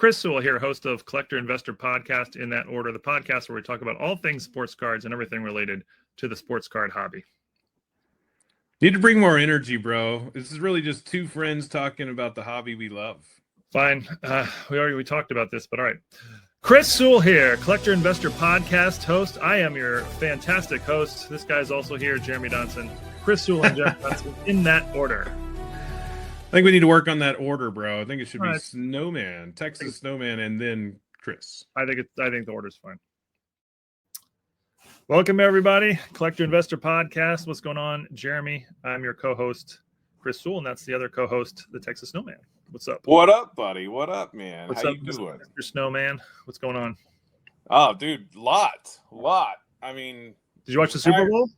Chris Sewall here, host of Collector Investor Podcast, in that order, the podcast where we talk about all things sports cards and everything related to the sports card hobby. Need to bring more energy, bro. This is really just two friends talking about the hobby we love. Fine. We talked about this, but all right. Chris Sewall here, Collector Investor Podcast host. I am your fantastic host. This guy's also here, Jeremy Donson. Chris Sewall and Jeff Donson, in that order. I think we need to work on that order, bro. I think it should be Snowman, Texas Snowman, and then Chris. I think the order's fine. Welcome, everybody. Collector Investor Podcast. What's going on? Jeremy, I'm your co-host, Chris Sewall, and that's the other co-host, the Texas Snowman. What's up? What up, buddy? What up, man? What's How up, you doing? Mr. Snowman? What's going on? Oh, dude, lot. I mean, did you watch the Super Bowl?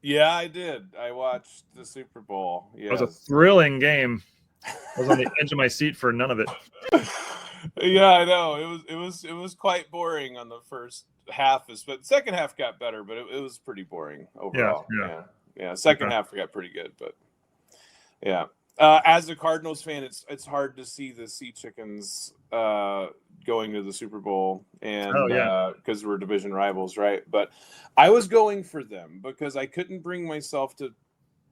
Yeah, I did. I watched the Super Bowl. Yeah, it was a thrilling game. I was on the edge of my seat for none of it. Yeah, I know. It was quite boring on the first half, but the second half got better, but it was pretty boring overall. Yeah. Second half got pretty good, but yeah. As a Cardinals fan, it's hard to see the Sea Chickens going to the Super Bowl, and because we're division rivals, right? But I was going for them because I couldn't bring myself to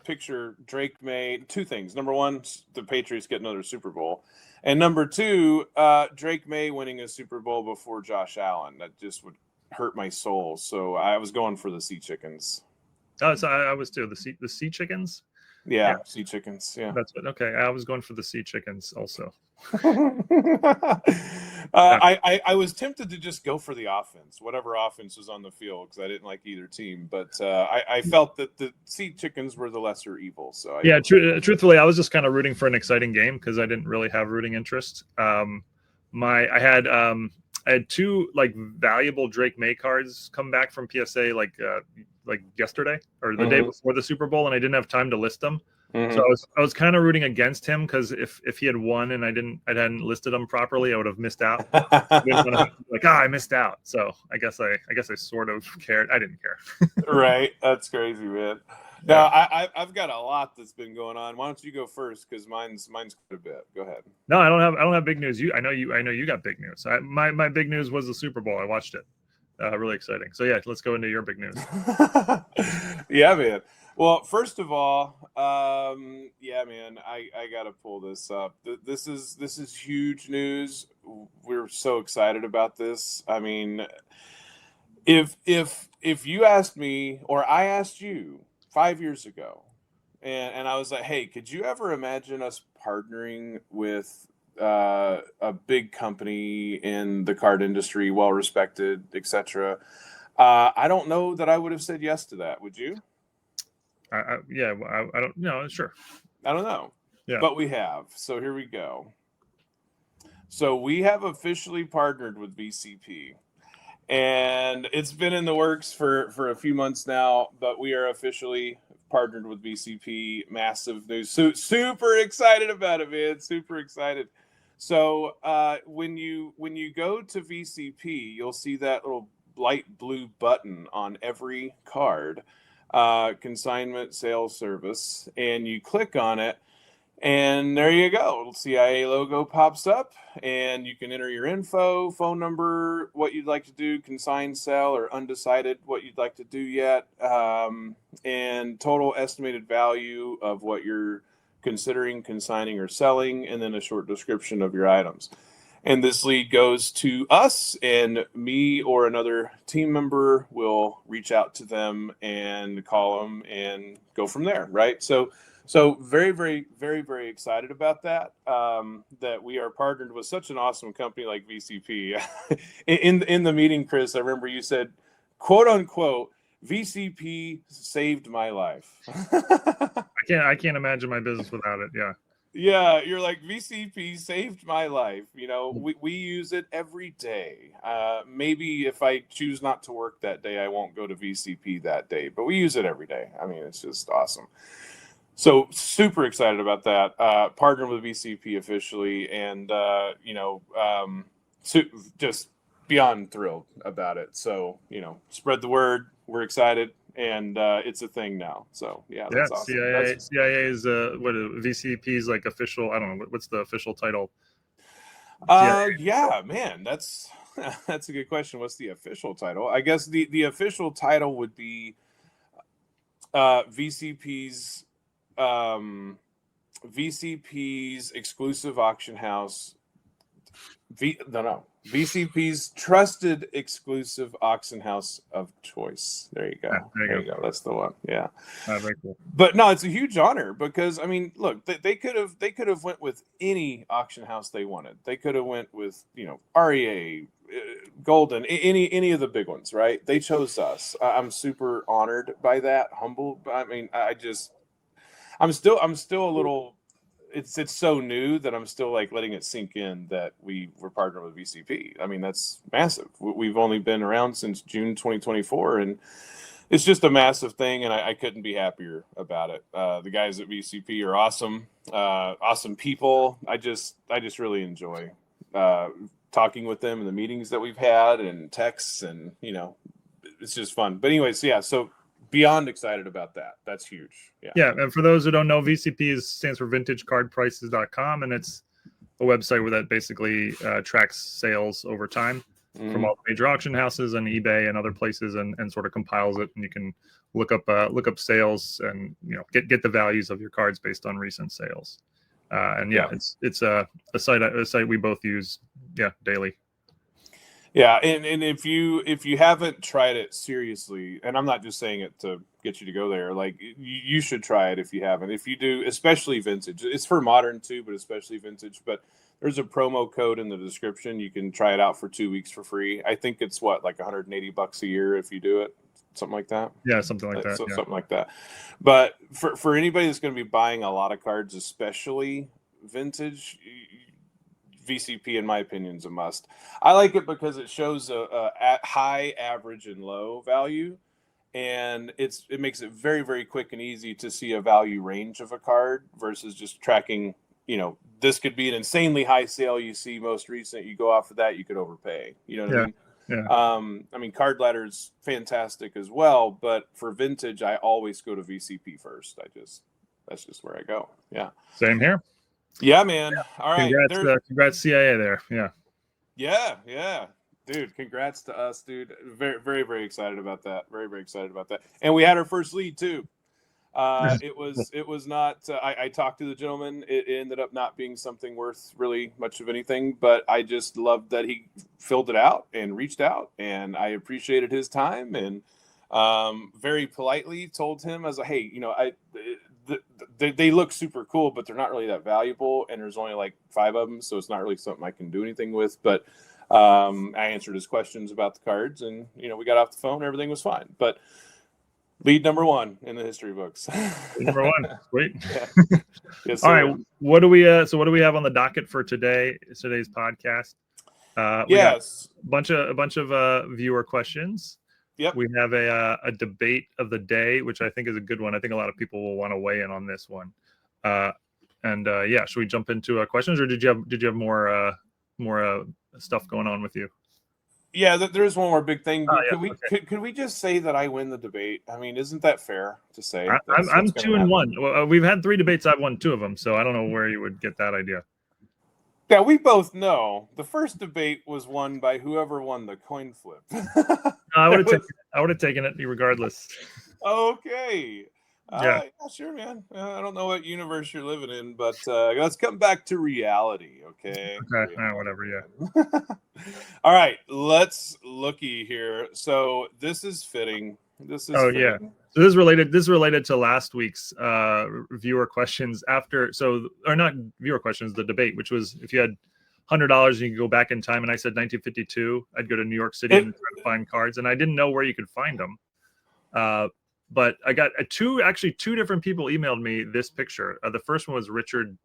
picture Drake May. Two things: number one, the Patriots get another Super Bowl, and number two, Drake May winning a Super Bowl before Josh Allen. That just would hurt my soul. So I was going for the Sea Chickens. Oh, so I was too. The Sea Chickens. Yeah, Sea Chickens. Yeah, that's what. Okay, I was going for the Sea Chickens also. I was tempted to just go for the offense, whatever offense was on the field, because I didn't like either team. But I felt that the Sea Chickens were the lesser evil. So truthfully, I was just kind of rooting for an exciting game because I didn't really have rooting interest. I had two like valuable Drake May cards come back from PSA like yesterday or the day before the Super Bowl, and I didn't have time to list them. So I was kind of rooting against him because if he had won and I hadn't listed him properly, I would have missed out. I missed out. So I guess I sort of cared. I didn't care. Right, that's crazy, man. Now I've got a lot that's been going on. Why don't you go first? Because mine's quite a bit. Go ahead. No, I don't have big news. I know you got big news. My big news was the Super Bowl. I watched it. Really exciting. So yeah, let's go into your big news. Yeah, man. Well, first of all, man, I gotta pull this up. This is huge news. We're so excited about this. I mean, if you asked me or I asked you 5 years ago, and I was like, hey, could you ever imagine us partnering with a big company in the card industry, well respected, etc.? I don't know that I would have said yes to that. Would you? I don't know. Sure. I don't know. Yeah. But we have. So here we go. So we have officially partnered with VCP. And it's been in the works for a few months now, but we are officially partnered with VCP. Massive news. Super excited about it, man. Super excited. So when you go to VCP, you'll see that little light blue button on every card, consignment sales service, and you click on it, and there you go. Little CIA logo pops up, and you can enter your info, phone number, what you'd like to do, consign, sell, or undecided what you'd like to do yet, and total estimated value of what you're considering consigning or selling, and then a short description of your items. And this lead goes to us, and me or another team member will reach out to them and call them and go from there, right? So very, very, very, very excited about that, that we are partnered with such an awesome company like VCP. In the meeting, Chris, I remember you said, quote unquote, VCP saved my life. I can't imagine my business without it. Yeah. Yeah, you're like, VCP saved my life. You know, we use it every day. Maybe if I choose not to work that day, I won't go to VCP that day, but we use it every day. I mean, it's just awesome. So super excited about that. Partnered with VCP officially, and just beyond thrilled about it. So, spread the word. We're excited. And it's a thing now. So that's awesome. CIA is VCP's like official. I don't know what's the official title. Yeah, man, that's that's a good question. What's the official title? I guess the official title would be VCP's VCP's exclusive auction house. VCP's trusted exclusive auction house of choice. There you go. There you go. That's the one. Yeah. Very cool. But no, it's a huge honor because I mean, look, they could have went with any auction house they wanted. They could have went with REA, Golden, any of the big ones, right? They chose us. I'm super honored by that, humbled. I mean, I'm still a little. It's so new that I'm still like letting it sink in that we were partnered with VCP. I mean, that's massive. We've only been around since June 2024, and it's just a massive thing, and I couldn't be happier about it. The guys at VCP are awesome, awesome people. I just really enjoy talking with them in the meetings that we've had and texts, and it's just fun. But anyways, yeah, so beyond excited about that. That's huge. Yeah. And for those who don't know, VCP stands for VintageCardPrices.com, and it's a website where that basically tracks sales over time from all the major auction houses and eBay and other places, and sort of compiles it, and you can look up sales and get the values of your cards based on recent sales. It's a site we both use daily. Yeah, and if you haven't tried it seriously, and I'm not just saying it to get you to go there, like you should try it if you haven't. If you do, especially vintage. It's for modern too, but especially vintage. But there's a promo code in the description. You can try it out for 2 weeks for free. I think it's like $180 a year if you do it, something like that. Yeah, something like that. Something like that. But for anybody that's going to be buying a lot of cards, especially vintage, VCP, in my opinion, is a must. I like it because it shows a high, average, and low value, and it makes it very, very quick and easy to see a value range of a card versus just tracking. This could be an insanely high sale you see most recent. You go off of that, you could overpay. You know what I mean? Yeah. I mean, Card Ladder's fantastic as well, but for vintage, I always go to VCP first. That's just where I go. Yeah. Same here. Yeah, man. All right. Congrats CIA there. Yeah. Dude, congrats to us, dude. Very, very, very excited about that. Very, very excited about that. And we had our first lead too. It was not. I talked to the gentleman. It ended up not being something worth really much of anything, but I just loved that he filled it out and reached out, and I appreciated his time, and very politely told him, as hey, they look super cool, but they're not really that valuable, and there's only like 5 of them, so it's not really something I can do anything with. But I answered his questions about the cards, and we got off the phone. Everything was fine. But lead number 1 in the history books. Number 1, sweet. Yeah. Yes, all right, what do we have on the docket for today's podcast? Yes, a bunch of viewer questions. Yep. We have a debate of the day, which I think is a good one. I think a lot of people will want to weigh in on this one. Should we jump into questions, or did you have more stuff going on with you? Yeah, there's one more big thing. Could we just say that I win the debate? I mean, isn't that fair to say? I'm 2-1. Well, we've had 3 debates. I've won 2 of them, so I don't know where you would get that idea. Yeah, we both know the first debate was won by whoever won the coin flip. I would have taken it regardless. Okay. Yeah, sure, man. I don't know what universe you're living in, but let's come back to reality, okay? Okay, whatever, yeah. All right, let's looky here. So this is fitting. Yeah. So this is related to last week's viewer questions not viewer questions, the debate, which was if you had $100 and you could go back in time, and I said 1952, I'd go to New York City and try to find cards, and I didn't know where you could find them. But I got two different people emailed me this picture. The first one was Richard.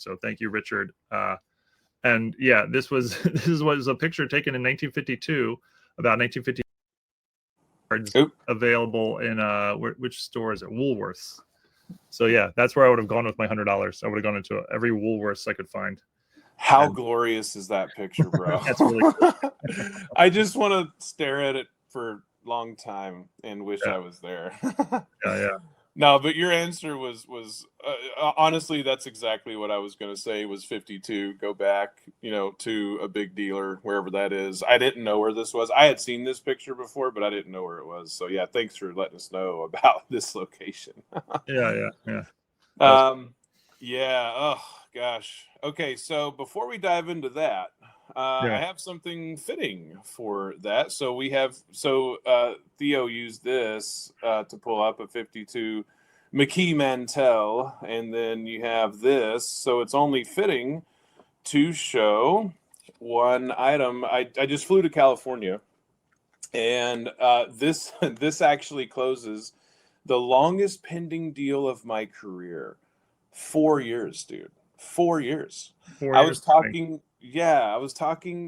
So thank you, Richard. And yeah, this was a picture taken in 1952, about 1950 cards available in which store is it? Woolworths. So yeah, that's where I would have gone with my $100. I would have gone into every Woolworths I could find. How glorious is that picture, bro? That's really cool. I just want to stare at it for long time and wish I was there. Yeah. No, but your answer was honestly, that's exactly what I was going to say. Was 52. Go back, to a big dealer wherever that is. I didn't know where this was. I had seen this picture before, but I didn't know where it was. So yeah, thanks for letting us know about this location. Yeah. Yeah. Oh gosh. Okay, so before we dive into that, I have something fitting for that. So Theo used this to pull up a 52 McKee Mantel, and then you have this. So it's only fitting to show one item. I just flew to California, and this actually closes the longest pending deal of my career. 4 years, dude. 4 years. I was talking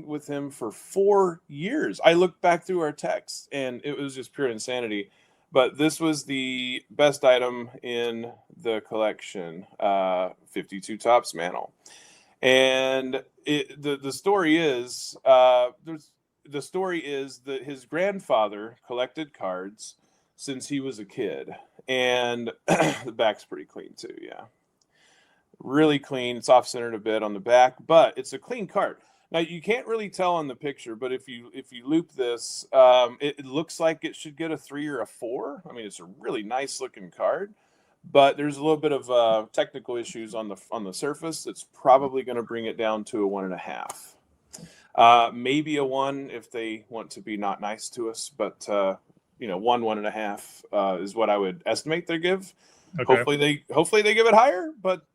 with him for 4 years. I looked back through our texts, and it was just pure insanity. But this was the best item in the collection, 52 Topps Mantle. And the story is that his grandfather collected cards since he was a kid, and the back's pretty clean too. Yeah. Really clean. It's off-centered a bit on the back, but it's a clean card. Now you can't really tell on the picture, but if you loop this, it looks like it should get a 3 or a 4. I mean, it's a really nice looking card, but there's a little bit of technical issues on the surface. That's probably going to bring it down to a 1.5. Maybe a 1 if they want to be not nice to us, but 1.5 is what I would estimate they give. Okay. Hopefully they give it higher, but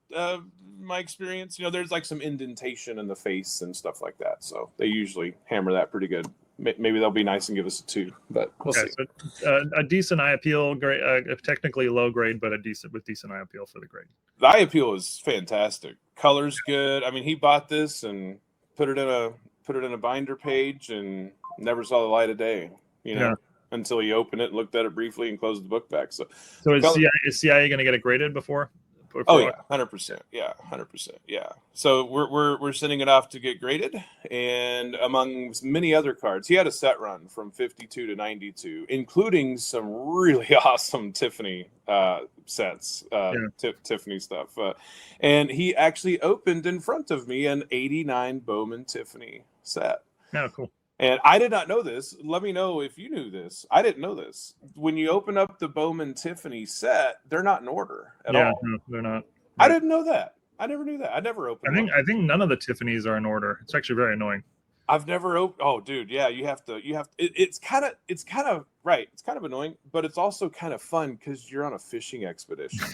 my experience, there's like some indentation in the face and stuff like that, so they usually hammer that pretty good. Maybe they'll be nice and give us a 2, but we'll see. So, a decent eye appeal, great, technically low grade, but decent eye appeal for the grade. The eye appeal is fantastic. Color's good. I mean, he bought this and put it in a binder page and never saw the light of day. Until he opened it, looked at it briefly, and closed the book back. So is CIA going to get it graded before? Oh yeah, 100%. Yeah, 100%. Yeah. So we're sending it off to get graded, and among many other cards, he had a set run from 52 to 92, including some really awesome Tiffany sets, Tiffany stuff. And he actually opened in front of me an 89 Bowman Tiffany set. Oh, cool. And I did not know this. Let me know if you knew this. I didn't know this. When you open up the Bowman Tiffany set, they're not in order at all. No, they're not. I didn't know that. I never knew that. I never opened. I think none of the Tiffany's are in order. It's actually very annoying. I've never opened. Oh, dude, yeah, you have to. It's kind of right. It's kind of annoying, but it's also kind of fun because you're on a fishing expedition.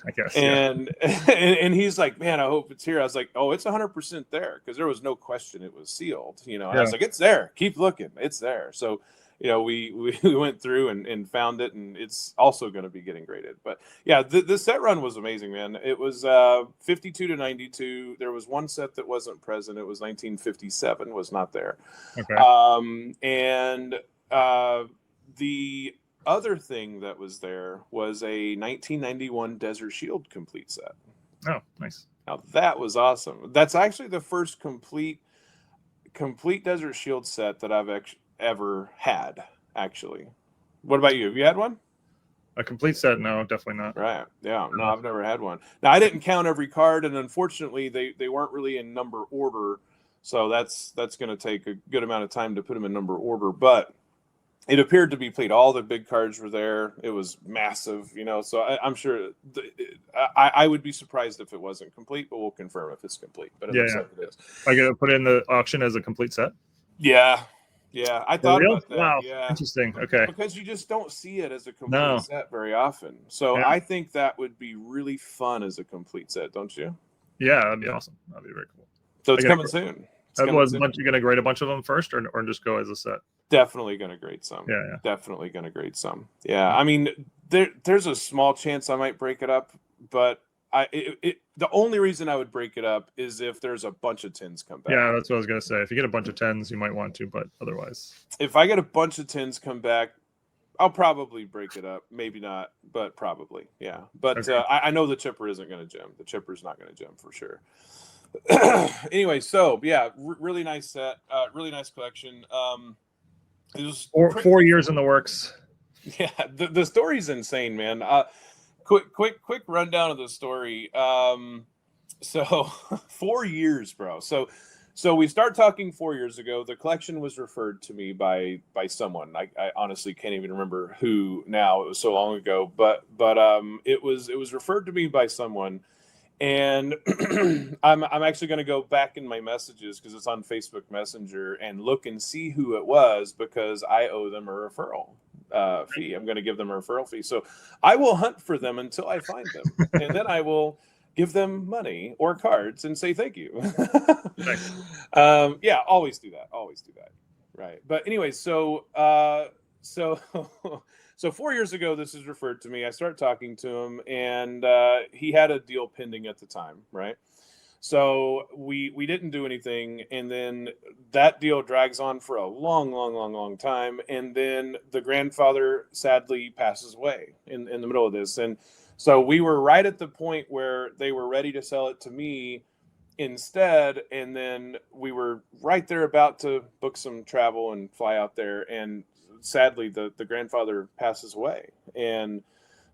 I guess. And he's like, man, I hope it's here. I was like, oh, it's 100% there, because there was no question it was sealed. And I was like, it's there. Keep looking. It's there. So, we went through and found it, and it's also going to be getting graded. But yeah, the set run was amazing, man. It was 52 to 92. There was one set that wasn't present. It was 1957 was not there. Okay. And the other thing that was there was a 1991 Desert Shield complete set. Oh, nice. Now that was awesome. That's actually the first complete Desert Shield set that I've ever had, actually. What about you? Have you had one? A complete set? No, definitely not. Right. Yeah. No, I've never had one. Now, I didn't count every card, and unfortunately they weren't really in number order, so that's going to take a good amount of time to put them in number order, but it appeared to be complete. All the big cards were there. It was massive, so I'm sure I would be surprised if it wasn't complete, but we'll confirm if it's complete. But it looks like it is. I got to put it in the auction as a complete set? Yeah. I thought about that. Wow. Yeah. Interesting. Okay. Because you just don't see it as a complete set very often. So I think that would be really fun as a complete set, don't you? Yeah, that'd be awesome. That'd be very cool. So it's coming soon. You going to grade a bunch of them first, or just go as a set? Definitely going to grade some. Yeah. Definitely going to grade some. Yeah. I mean, there's a small chance I might break it up, but the only reason I would break it up is if there's a bunch of 10s come back. Yeah, that's what I was going to say. If you get a bunch of 10s, you might want to, but otherwise. If I get a bunch of 10s come back, I'll probably break it up. Maybe not, but probably. Yeah. But okay. I know the chipper isn't going to gem. The chipper's not going to gem for sure. Anyway, so yeah, really nice set. Really nice collection. It was 4 years in the works. Yeah, the story's insane, man. quick rundown of the story. So 4 years, bro. So we start talking 4 years ago. The collection was referred to me by someone. I honestly can't even remember who now. It was so long ago, but it was referred to me by someone. And I'm actually going to go back in my messages because it's on Facebook Messenger and look and see who it was, because I owe them a referral fee. I'm going to give them a referral fee. So I will hunt for them until I find them, and then I will give them money or cards and say thank you. Yeah, always do that. Always do that. Right. But anyway, so 4 years ago, this is referred to me. I start talking to him, and he had a deal pending at the time, right? So we didn't do anything, and then that deal drags on for a long time, and then the grandfather sadly passes away in the middle of this, and so we were right at the point where they were ready to sell it to me instead, and then we were right there about to book some travel and fly out there, and sadly the grandfather passes away. And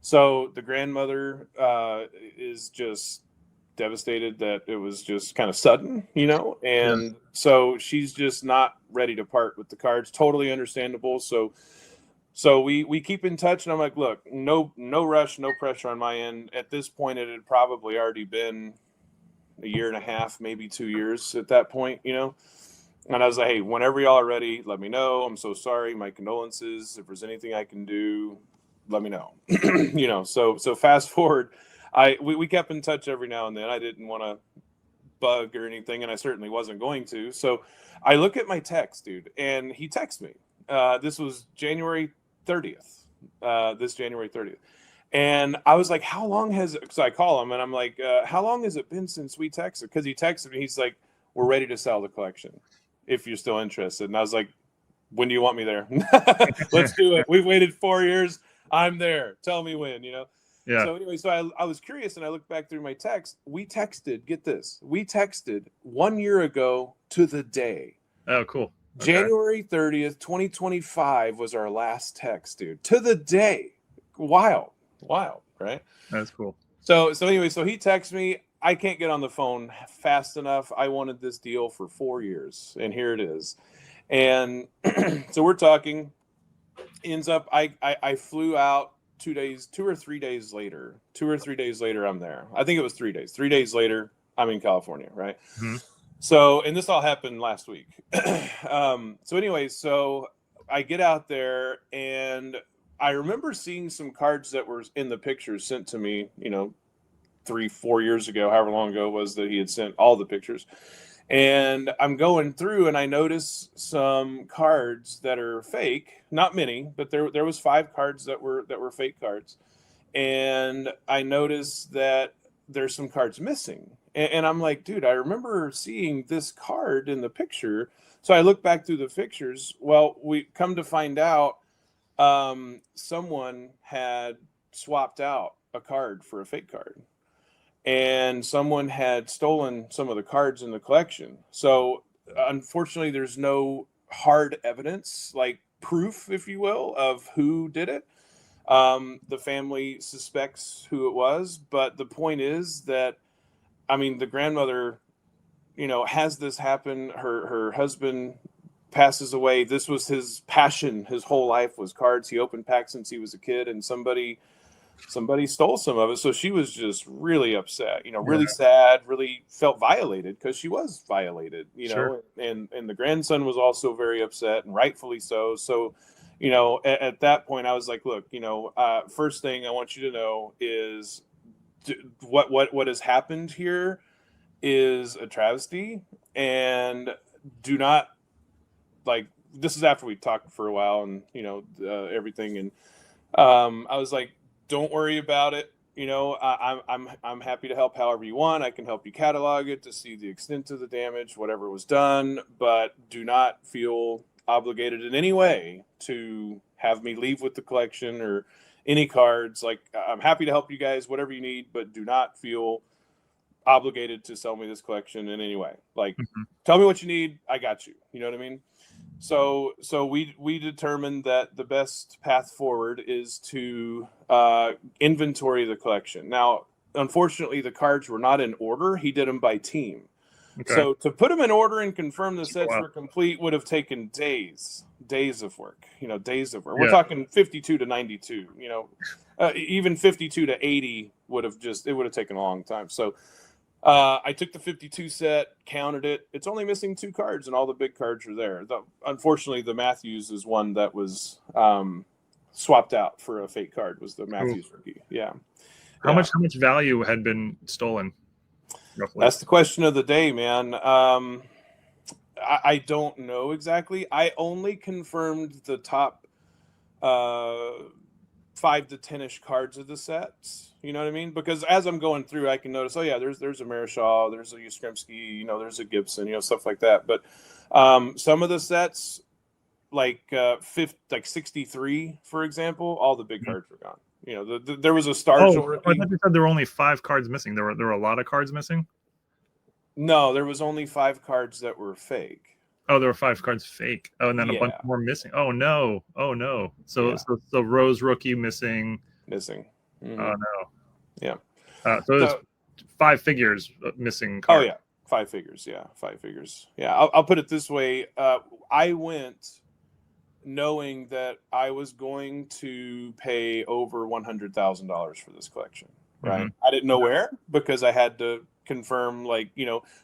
so the grandmother is just devastated that it was just kind of sudden, and so she's just not ready to part with the cards. Totally understandable. So we keep in touch, and I'm like, look, no rush, no pressure on my end. At this point, it had probably already been a year and a half, maybe 2 years at that point, And I was like, hey, whenever y'all are ready, let me know. I'm so sorry. My condolences. If there's anything I can do, let me know. So fast forward, we kept in touch every now and then. I didn't want to bug or anything, and I certainly wasn't going to. So I look at my text, dude, and he texts me. This was January 30th, this January 30th. And I was like, how long has it? So I call him and I'm like, how long has it been since we texted? Because he texted me. He's like, we're ready to sell the collection if you're still interested. And I was like, when do you want me there? Let's do it. We've waited 4 years. I'm there. Tell me when, Yeah. So anyway, so I was curious, and I looked back through my text. We texted, get this, we texted 1 year ago to the day. Oh, cool. Okay. January 30th, 2025 was our last text, dude. To the day. Wild, right? That's cool. So anyway, so he texts me. I can't get on the phone fast enough. I wanted this deal for 4 years, and here it is. And so we're talking. Ends up, I flew out 2 or 3 days later. 2 or 3 days later, I'm there. I think it was 3 days. 3 days later, I'm in California, right? Mm-hmm. So, and this all happened last week. So anyway, so I get out there, and I remember seeing some cards that were in the pictures sent to me, 3-4 years ago, however long ago it was that he had sent all the pictures. And I'm going through, and I notice some cards that are fake. Not many, but there was 5 cards that were fake cards. And I noticed that there's some cards missing. And I'm like, dude, I remember seeing this card in the picture. So I look back through the pictures. Well, we come to find out someone had swapped out a card for a fake card. And someone had stolen some of the cards in the collection. So unfortunately, there's no hard evidence, like proof, if you will, of who did it. The family suspects who it was. But the point is that, the grandmother, has this happen. Her husband passes away. This was his passion. His whole life was cards. He opened packs since he was a kid, and somebody stole some of it. So she was just really upset, really sad, really felt violated, because she was violated, Sure. and the grandson was also very upset, and rightfully so. So, at that point I was like, look, first thing I want you to know is what has happened here is a travesty, and do not, like, this is after we talked for a while, and everything, and I was like, don't worry about it. I'm happy to help however you want. I can help you catalog it to see the extent of the damage, whatever was done, but do not feel obligated in any way to have me leave with the collection or any cards. Like, I'm happy to help you guys, whatever you need, but do not feel obligated to sell me this collection in any way. Like, tell me what you need. I got you. You know what I mean? So we determined that the best path forward is to inventory the collection. Now, unfortunately, the cards were not in order. He did them by team. Okay. So to put them in order and confirm the That's a sets lot. were complete would have taken days of work. Days of work. Yeah. We're talking 52 to 92. Even 52 to 80 would have taken a long time. So I took the 52 set, counted it. It's only missing 2 cards, and all the big cards are there. Unfortunately, the Matthews is one that was swapped out for a fake card. Was the Matthews rookie? Yeah. How much value had been stolen? Roughly? That's the question of the day, man. I don't know exactly. I only confirmed the top 5 to 10-ish cards of the sets. You know what I mean? Because as I'm going through, I can notice, oh yeah, there's a Marischal, there's a Yastrzemski, there's a Gibson, stuff like that. But some of the sets, like 63, for example, all the big cards were gone. There was a Stargell rookie. I thought you said there were only 5 cards missing. There were a lot of cards missing. No, there was only 5 cards that were fake. Oh, there were 5 cards fake. Oh, and then a bunch more missing. Oh no. So Rose rookie missing. Mm-hmm. Oh no. Yeah. So it was 5 figures missing cards. Oh yeah, 5 figures. Yeah, 5 figures. Yeah, I'll put it this way. I went knowing that I was going to pay over $100,000 for this collection. Right. Mm-hmm. I didn't know where, because I had to confirm,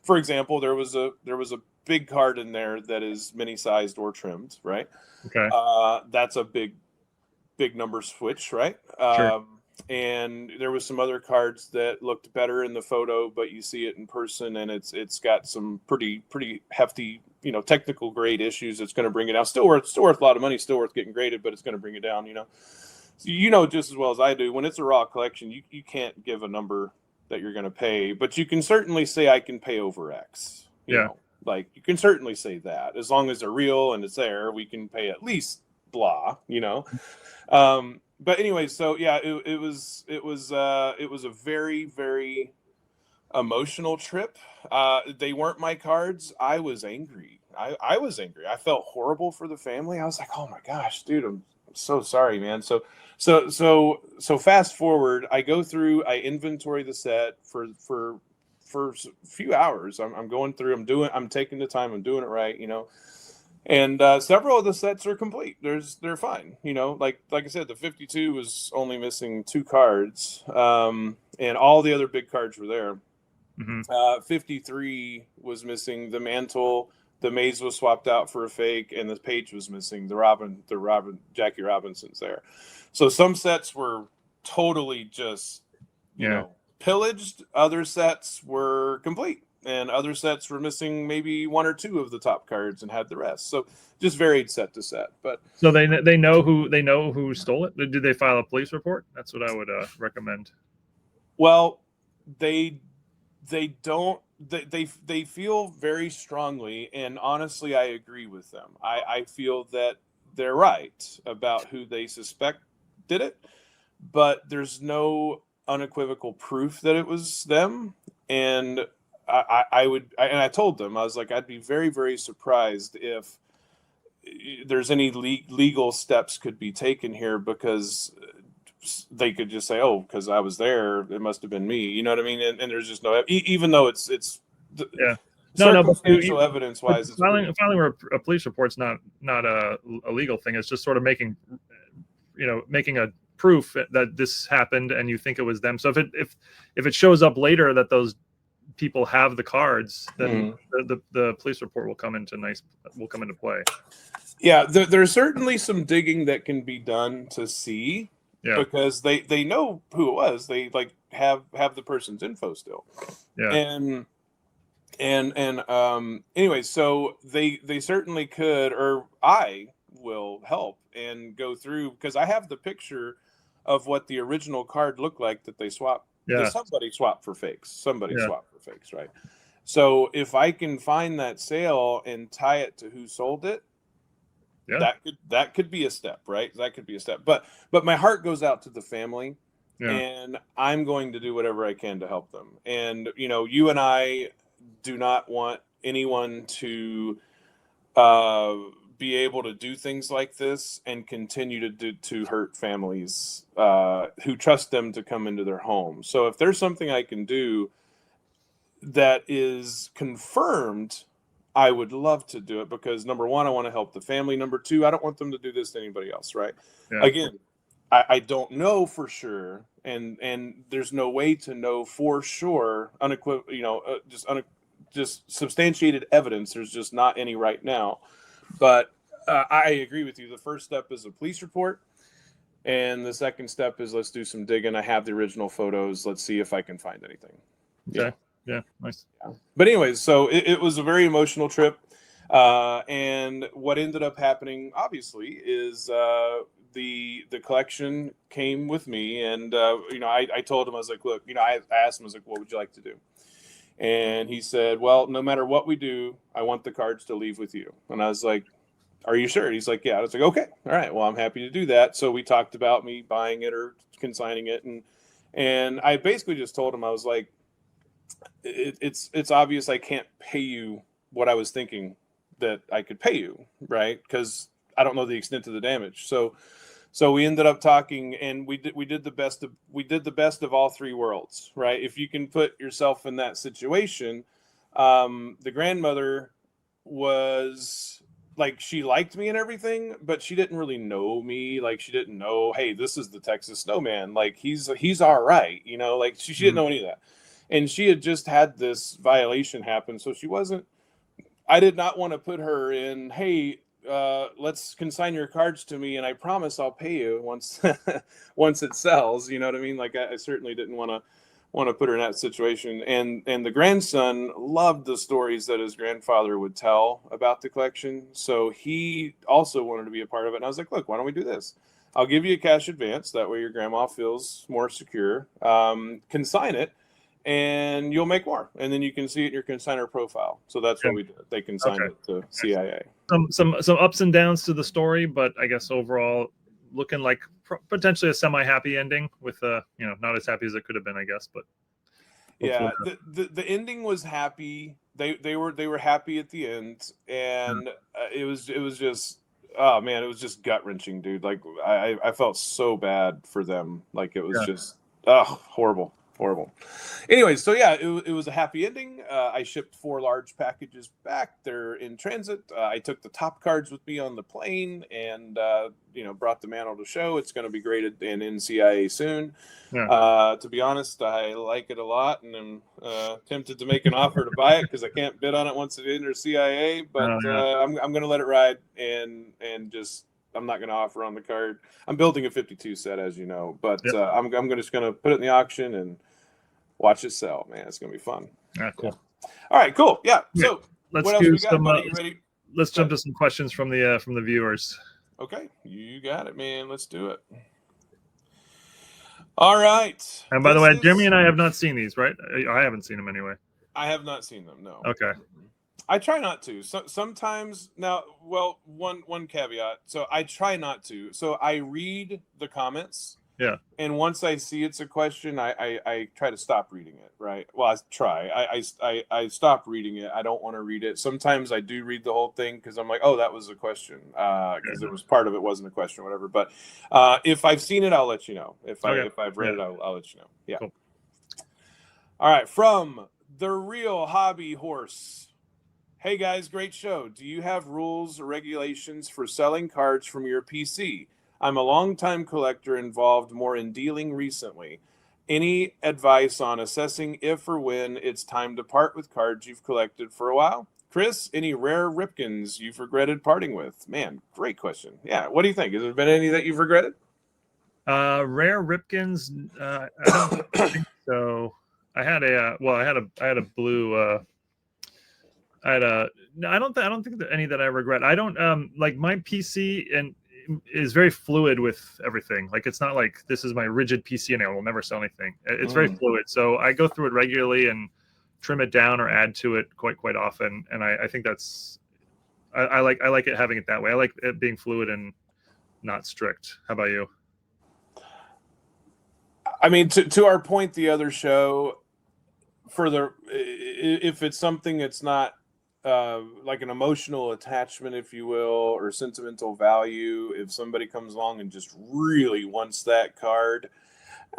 for example, there was a big card in there that is mini-sized or trimmed, right? Okay. That's a big number switch, right? Sure. And there was some other cards that looked better in the photo, but you see it in person, and it's got some pretty hefty, technical grade issues. It's going to bring it down. Still worth a lot of money. Still worth getting graded, but it's going to bring it down. So just as well as I do, when it's a raw collection, you can't give a number that you're going to pay, but you can certainly say I can pay over X. You know, you can certainly say that, as long as they're real and it's there, we can pay at least blah. But anyway, so yeah, it was a very, very emotional trip. They weren't my cards. I was angry. I was angry. I felt horrible for the family. I was like, oh my gosh, dude, I'm so sorry, man. So fast forward, I go through, I inventory the set for a few hours. I'm going through, I'm taking the time, I'm doing it right, and several of the sets are complete. They're fine, like I said, the 52 was only missing 2 cards, and all the other big cards were there. Mm-hmm. 53 was missing the mantle. The maze was swapped out for a fake, and the page was missing. The Jackie Robinson's there. So some sets were totally just, pillaged. Other sets were complete, and other sets were missing maybe 1 or 2 of the top cards and had the rest. So just varied set to set. But so they know who stole it. Did they file a police report? That's what I would recommend. Well, they don't. They feel very strongly, and honestly, I agree with them. I feel that they're right about who they suspect did it, but there's no unequivocal proof that it was them. And I told them, I was like, I'd be very, very surprised if there's any legal steps could be taken here, because they could just say, oh, because I was there, it must have been me. You know what I mean? And there's just no, even though it's circumstantial evidence wise. Filing a police report's not a legal thing. It's just sort of making a proof that this happened and you think it was them. So if it shows up later that those people have the cards, then the police report will come into play. Yeah, there's certainly some digging that can be done to see. Yeah. Because they know who it was. They have the person's info still. Yeah. And anyway, so they certainly could, or I will help and go through, because I have the picture of what the original card looked like that they swapped. Yeah. Somebody swapped for fakes. Swapped for fakes, right? So if I can find that sale and tie it to who sold it, that could be a step, right? That could be a step. But my heart goes out to the family, and I'm going to do whatever I can to help them. And you and I do not want anyone to be able to do things like this and continue to hurt families who trust them to come into their home. So if there's something I can do that is confirmed, I would love to do it, because number one, I want to help the family. Number two, I don't want them to do this to anybody else, right? Yeah. Again, I don't know for sure, and there's no way to know for sure, just substantiated evidence. There's just not any right now. But I agree with you. The first step is a police report, and the second step is let's do some digging. I have the original photos. Let's see if I can find anything. Okay. Yeah, nice. Yeah. But anyways, so it was a very emotional trip. And what ended up happening, obviously, is the collection came with me. And, I told him, I was like, look, I asked him, I was like, what would you like to do? And he said, well, no matter what we do, I want the cards to leave with you. And I was like, are you sure? He's like, yeah. I was like, okay, all right, well, I'm happy to do that. So we talked about me buying it or consigning it. And I basically just told him, I was like, it's obvious I can't pay you what I was thinking that I could pay you, right? Because I don't know the extent of the damage. So we ended up talking, and we did the best of all three worlds, right? If you can put yourself in that situation, the grandmother was like, she liked me and everything, but she didn't really know me. Like, she didn't know, hey, this is the Texas Snowman. Like, he's all right, like she didn't know any of that. And she had just had this violation happen. So I did not want to put her in, hey, let's consign your cards to me, and I promise I'll pay you once it sells. You know what I mean? Like, I certainly didn't want to put her in that situation. And the grandson loved the stories that his grandfather would tell about the collection. So he also wanted to be a part of it. And I was like, look, why don't we do this? I'll give you a cash advance. That way your grandma feels more secure. Consign it, and you'll make more, and then you can see it in your consigner profile. So that's what we did. They consigned it to CIA. Some ups and downs to the story, but I guess overall looking like potentially a semi-happy ending with not as happy as it could have been, I guess. But yeah, the ending was happy. They were happy at the end, and it was just, oh man, it was just gut wrenching, dude. Like I felt so bad for them. Like it was just horrible. Anyways, so yeah, it was a happy ending. I shipped 4 large packages back. They're in transit. I took the top cards with me on the plane, and brought the mantle to show. It's going to be graded in NCIA soon. Yeah. To be honest, I like it a lot, and I'm tempted to make an offer to buy it because I can't bid on it once it enters CIA. But I'm going to let it ride, and just. I'm not going to offer on the card. I'm building a 52 set, as you know, but I'm just going to put it in the auction and watch it sell. Man, it's going to be fun. Cool. All right, cool. Yeah. So let's do some. Let's jump to some questions from the viewers. Okay, you got it, man. Let's do it. All right. And by the way, Jeremy and I have not seen these, right? I haven't seen them anyway. I have not seen them. No. Okay. I try not to. So sometimes now, well, one caveat. So I try not to. So I read the comments. Yeah. And once I see it's a question, I try to stop reading it. Right. Well, I try. I stop reading it. I don't want to read it. Sometimes I do read the whole thing because I'm like, oh, that was a question. Because it was part of it wasn't a question, or whatever. But if I've seen it, I'll let you know. If I've read it, I'll let you know. Yeah. Cool. All right. From The Real Hobby Horse. Hey guys, great show. Do you have rules or regulations for selling cards from your PC? I'm a longtime collector involved more in dealing recently. Any advice on assessing if or when it's time to part with cards you've collected for a while? Chris, any rare Ripkins you've regretted parting with? Man, great question. Yeah, what do you think? Has there been any that you've regretted? Rare Ripkins? I don't think so. I had a blue. I don't think that any that I regret. I don't like my PC and is very fluid with everything. Like it's not like this is my rigid PC and I will never sell anything. It's very fluid. So I go through it regularly and trim it down or add to it quite often. And I think that's I like it having it that way. I like it being fluid and not strict. How about you? I mean, to our point, the other show, if it's something that's not like an emotional attachment, if you will, or sentimental value. If somebody comes along and just really wants that card,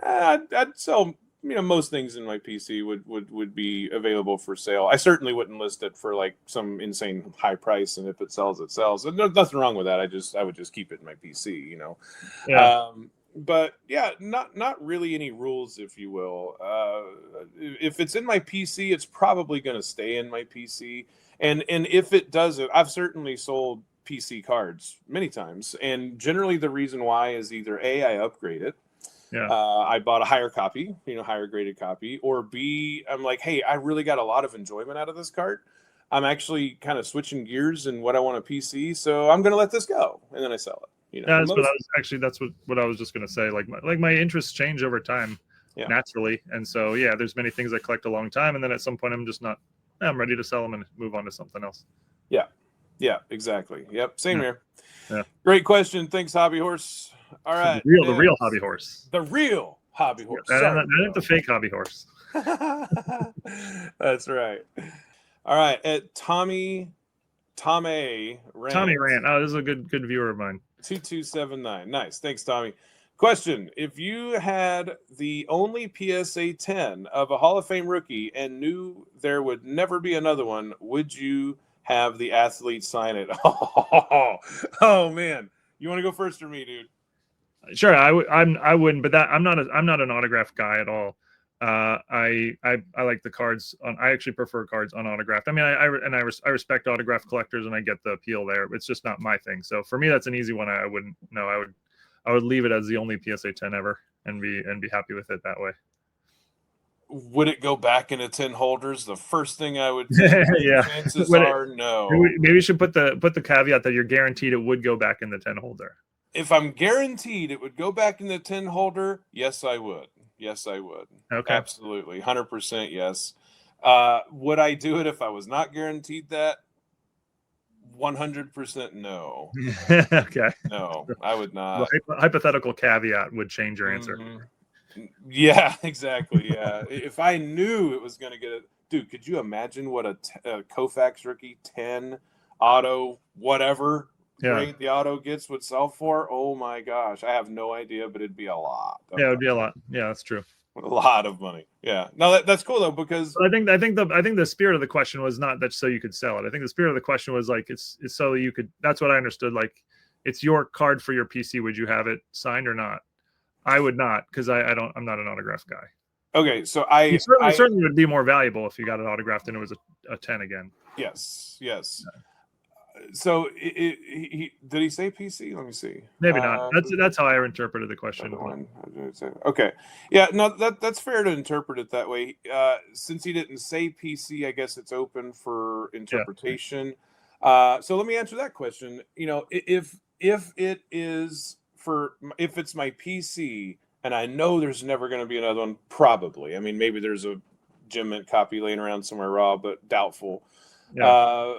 I'd sell. Most things in my PC would be available for sale. I certainly wouldn't list it for like some insane high price, and if it sells, it sells. And there's nothing wrong with that. I would just keep it in my PC, Yeah. But yeah, not really any rules, if you will. If it's in my PC, it's probably going to stay in my PC. And if it doesn't, I've certainly sold PC cards many times, and generally the reason why is either A, I upgrade it. Yeah. I bought a higher copy, higher graded copy, or B, I'm like, hey, I really got a lot of enjoyment out of this card. I'm actually kind of switching gears in what I want a PC, so I'm going to let this go, and then I sell it. That's what I was just going to say. Like my interests change over time, naturally, and so there's many things I collect a long time, and then at some point I'm ready to sell them and move on to something else. Yeah, exactly. Yep, same here. Yeah. Great question. Thanks, Hobby Horse. All right, the real hobby horse. The real hobby horse. Not the fake hobby horse. That's right. All right, at Tommy Rant. Tommy Rant. Oh, this is a good viewer of mine. 2279. Nice. Thanks, Tommy. Question: if you had the only PSA 10 of a Hall of Fame rookie and knew there would never be another one, would you have the athlete sign it? Oh man. You want to go first or me, dude? Sure, I wouldn't, but I'm not an autograph guy at all. I like the cards I actually prefer cards unautographed. I mean, I respect autograph collectors and I get the appeal there. It's just not my thing. So for me, that's an easy one. I wouldn't. No, I would leave it as the only PSA 10 ever and be happy with it that way. Would it go back into 10 holders? The first thing I would say, chances are no. Maybe you should put the caveat that you're guaranteed it would go back in the 10 holder. If I'm guaranteed it would go back in the 10 holder, yes, I would. Yes, I would. Okay. Absolutely. 100% yes. Would I do it if I was not guaranteed that? 100% no. Okay. No, I would not. The hypothetical caveat would change your answer. Yeah, exactly. Yeah. If I knew it was going to get it. Dude, could you imagine what a Koufax rookie 10 auto whatever grade the auto gets would sell for? Oh my gosh. I have no idea, but it'd be a lot. Yeah, it would be a lot. Yeah, that's true. A lot of money. Yeah. No, that's cool though, because I think the spirit of the question was not that so you could sell it. I think the spirit of the question was like it's so you could. That's what I understood. Like it's your card for your PC. Would you have it signed or not? I would not, because I'm not an autograph guy. Okay, so it certainly would be more valuable if you got it autographed and it was a 10 again. Yes. So did he say PC? Let me see. Maybe not. That's how I interpreted the question. Okay. Yeah, no, that's fair to interpret it that way. Since he didn't say PC, I guess it's open for interpretation. So let me answer that question. If it's my PC and I know there's never going to be another one, probably. I mean, maybe there's a Gem Mint copy laying around somewhere raw, but doubtful. Yeah.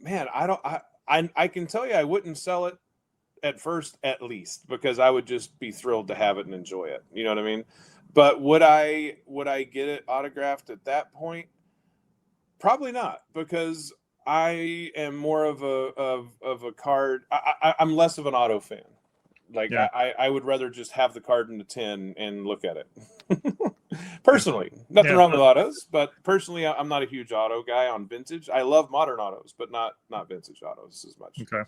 Man, I can tell you I wouldn't sell it at first, at least, because I would just be thrilled to have it and enjoy it. You know what I mean? But would I get it autographed at that point? Probably not, because I am more of a card. I'm less of an auto fan. Like I would rather just have the card in the 10 and look at it. Personally, nothing wrong with autos, but personally, I'm not a huge auto guy on vintage. I love modern autos, but not vintage autos as much. Okay.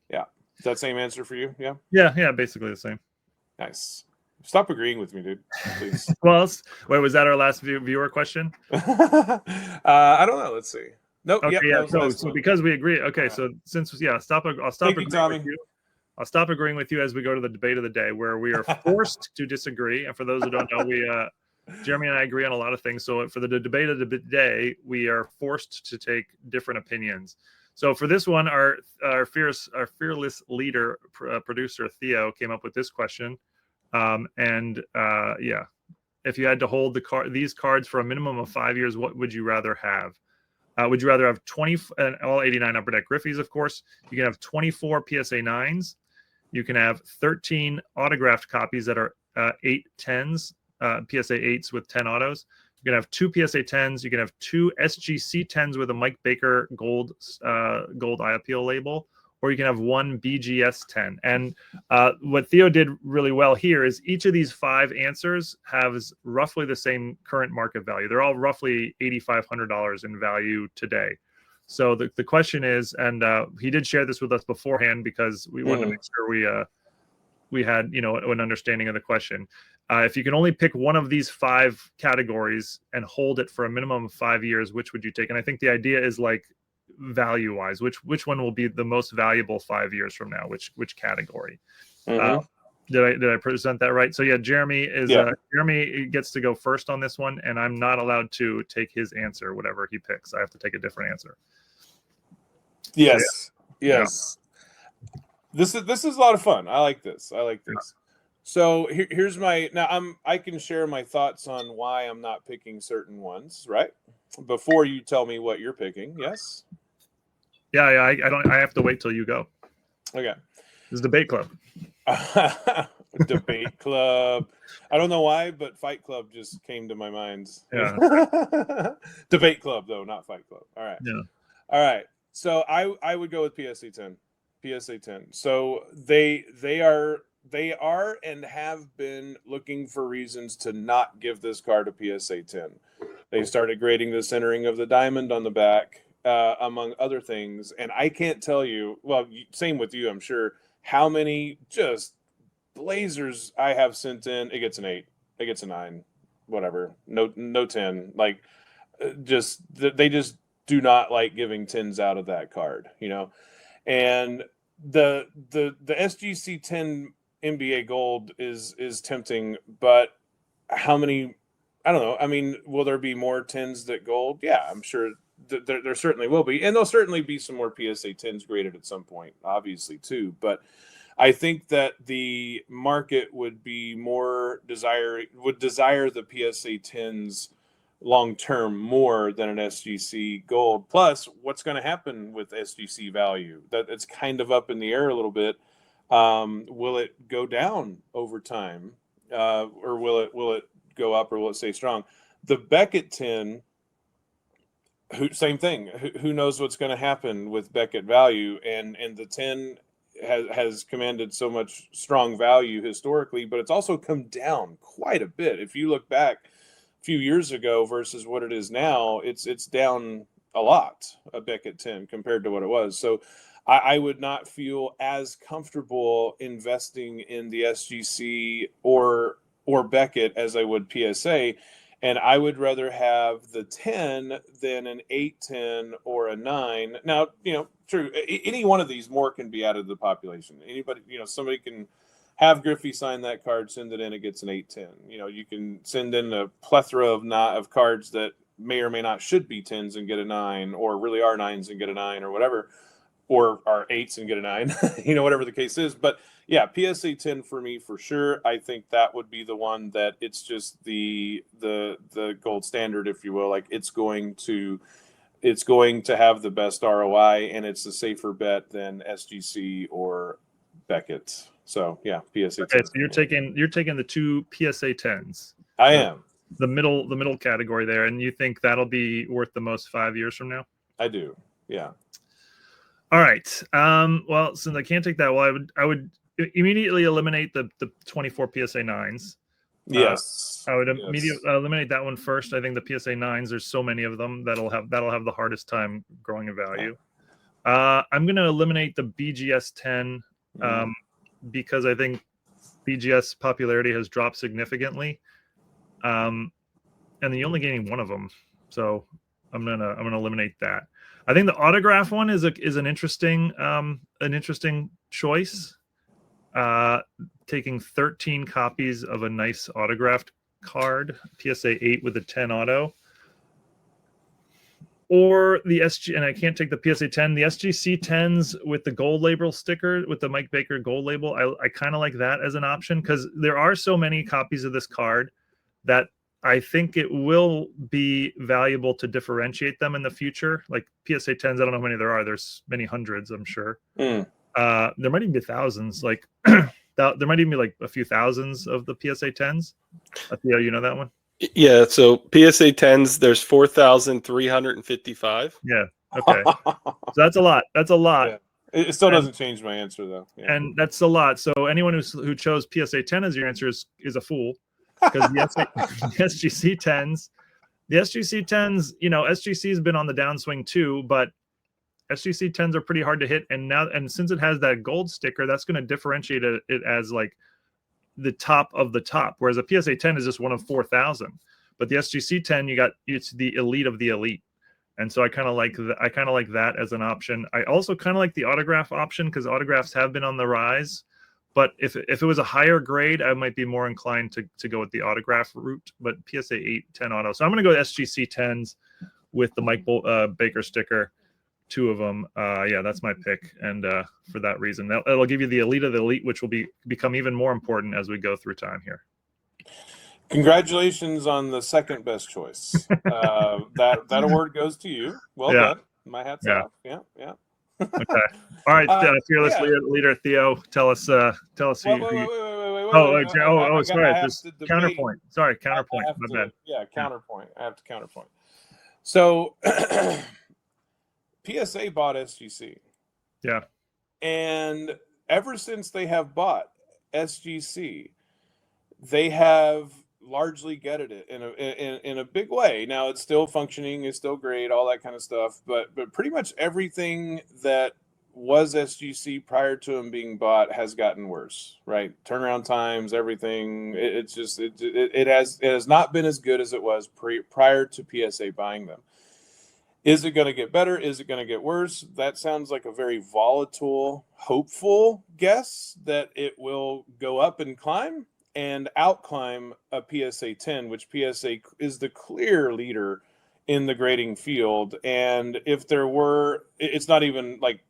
Yeah. Is that same answer for you? Yeah. Yeah. Basically the same. Nice. Stop agreeing with me, dude. Please. Well, wait, was that our last viewer question? I don't know. Let's see. Nope. Okay. Yep, So because we agree. Okay. So I'll stop agreeing with you. I'll stop agreeing with you as we go to the debate of the day, where we are forced to disagree. And for those who don't know, Jeremy and I agree on a lot of things. So for the debate of the day, we are forced to take different opinions. So for this one, our fearless leader, producer Theo, came up with this question. If you had to hold these cards for a minimum of 5 years, what would you rather have? Would you rather have 20 all 89 Upper Deck Griffeys? Of course, you can have 24 PSA 9s. You can have 13 autographed copies that are 8 10s, PSA 8s with 10 autos. You can have 2 PSA 10s. You can have 2 SGC 10s with a Mike Baker gold eye appeal label, or you can have 1 BGS 10. And what Theo did really well here is each of these 5 answers has roughly the same current market value. They're all roughly $8,500 in value today. So the question is, and he did share this with us beforehand because we wanted to make sure we had, you know, an understanding of the question. If you can only pick one of these 5 categories and hold it for a minimum of 5 years, which would you take? And I think the idea is like value wise, which one will be the most valuable 5 years from now? Which category? Did I present that right? So yeah, Jeremy gets to go first on this one, and I'm not allowed to take his answer, whatever he picks. I have to take a different answer. Yes. So, yeah. Yes. Yeah. This is a lot of fun. I like this. Yeah. So here's I can share my thoughts on why I'm not picking certain ones, right? Before you tell me what you're picking. Yes. Yeah. I have to wait till you go. Okay. This is debate club. Debate club. I don't know why, but Fight Club just came to my mind. Yeah. Debate club though, not Fight Club. All right. Yeah. All right. So I would go with PSA 10. PSA 10. So they are and have been looking for reasons to not give this card a PSA 10. They started grading the centering of the diamond on the back, among other things. And I can't tell you, well, same with you, I'm sure, how many just blazers I have sent in. It gets an 8. It gets a 9. Whatever. No 10. Like, they just do not like giving 10s out of that card, you know? And the SGC 10 NBA gold is tempting, but how many? I don't know. I mean, will there be more 10s that gold? Yeah, I'm sure there certainly will be, and there'll certainly be some more PSA 10s graded at some point, obviously too. But I think that the market would be desire the PSA 10s long term more than an SGC gold. Plus, what's going to happen with SGC value? That it's kind of up in the air a little bit. Will it go down over time, or will it go up, or will it stay strong? The Beckett 10, same thing. Who knows what's going to happen with Beckett value? And the 10 has commanded so much strong value historically, but it's also come down quite a bit. If you look back a few years ago versus what it is now, it's down a lot, a Beckett 10 compared to what it was. So I would not feel as comfortable investing in the SGC or Beckett as I would PSA. And I would rather have the 10 than an 8-10 or a 9. Now, you know, true, any one of these more can be added to the population. Anybody, you know, somebody can have Griffey sign that card, send it in, it gets an 8-10. You know, you can send in a plethora of cards that may or may not should be 10s and get a 9, or really are 9s and get a 9, or whatever, or are 8s and get a 9, you know, whatever the case is. But yeah, PSA 10 for me, for sure. I think that would be the one that it's just the gold standard, if you will. Like, it's going to have the best ROI, and it's a safer bet than SGC or Beckett. So yeah, PSA 10. Okay, so you're taking the 2 PSA 10s. I am. The middle category there, and you think that'll be worth the most 5 years from now? I do. Yeah. All right. Well, since I can't take that, well, I would immediately eliminate the 24 PSA 9s. Yes. I would immediately eliminate that one first. I think the PSA 9s, there's so many of them that'll have the hardest time growing in value. I'm going to eliminate the BGS 10 because I think BGS popularity has dropped significantly. And you're only getting one of them, so I'm gonna eliminate that. I think the autograph one is an interesting choice. Taking 13 copies of a nice autographed card, PSA 8 with a 10 auto, or the SG, and I can't take the PSA 10, the SGC 10s with the gold label sticker, with the Mike Baker gold label. I kind of like that as an option because there are so many copies of this card that I think it will be valuable to differentiate them in the future. Like PSA 10s, I don't know how many there are. There's many hundreds, I'm sure. There might even be thousands. Like there might even be like a few thousands of the PSA 10s. Yeah, you know that one? Yeah, so PSA 10s, there's 4,355. Yeah. Okay. So that's a lot. That's a lot. Yeah. It still doesn't change my answer though. Yeah. And that's a lot. So anyone who chose PSA 10 as your answer is a fool, because the SGC 10s, SGC has been on the downswing too, but SGC 10s are pretty hard to hit. And since it has that gold sticker, that's going to differentiate it as like the top of the top, whereas a PSA 10 is just one of 4,000. But the SGC 10, it's the elite of the elite. And so I kind of like that as an option. I also kind of like the autograph option, because autographs have been on the rise. But if it was a higher grade, I might be more inclined to go with the autograph route. But PSA 8, 10 auto. So I'm going to go with SGC 10s with the Mike Baker sticker, 2 of them. Yeah, that's my pick. And for that reason, that'll give you the elite of the elite, which will become even more important as we go through time here. Congratulations on the second best choice. That award goes to you. Well done. My hat's off. Yeah. Okay. All right, fearless leader Theo, tell us who. Wait. Sorry. This counterpoint. Sorry, counterpoint. My bad. Yeah, counterpoint. I have to counterpoint. So, PSA bought SGC. Yeah. And ever since they have bought SGC, they have largely gutted it in a big way. Now it's still functioning, it's still great, all that kind of stuff, but pretty much everything that was SGC prior to them being bought has gotten worse, right? Turnaround times, everything. It has not been as good as it was prior to PSA buying them. Is it going to get better? Is it going to get worse? That sounds like a very volatile, hopeful guess that it will go up and climb and outclimb a PSA 10, which PSA is the clear leader in the grading field. And if there were, it's not even like,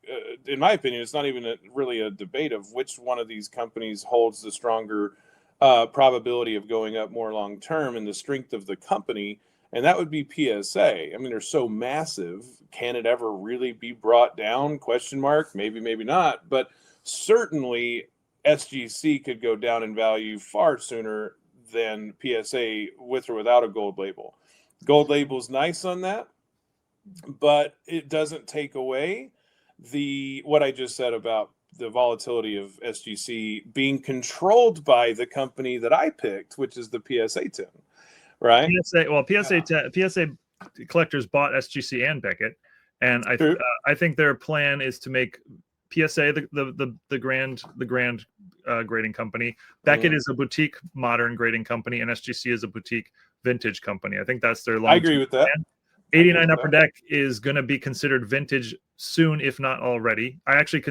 in my opinion, it's not even really a debate of which one of these companies holds the stronger probability of going up more long term and the strength of the company. And that would be PSA. I mean, they're so massive. Can it ever really be brought down? Question mark. Maybe, maybe not. But certainly SGC could go down in value far sooner than PSA with or without a gold label. Gold label's nice on that, but it doesn't take away what I just said about the volatility of SGC being controlled by the company that I picked, which is the PSA 10, right? PSA collectors bought SGC and Beckett, and I think their plan is to make PSA the grand grading company. Beckett is a boutique modern grading company, and SGC is a boutique vintage company. I think that's their long. I agree with that. 89 Upper Deck is going to be considered vintage soon, if not already. I actually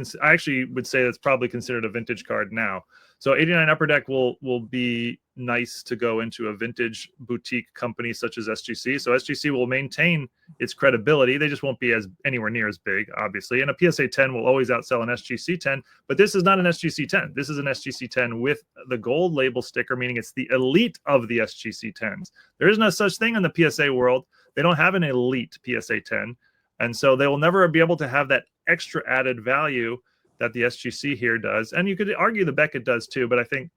would say that's probably considered a vintage card now. So 89 Upper Deck will be nice to go into a vintage boutique company such as SGC. So SGC will maintain its credibility. They just won't be anywhere near as big, obviously. And a PSA 10 will always outsell an SGC 10, but this is not an SGC 10. This is an SGC 10 with the gold label sticker, meaning it's the elite of the SGC 10s. There is no such thing in the PSA world. They don't have an elite PSA 10. And so they will never be able to have that extra added value that the SGC here does. And you could argue the Beckett does too, but I think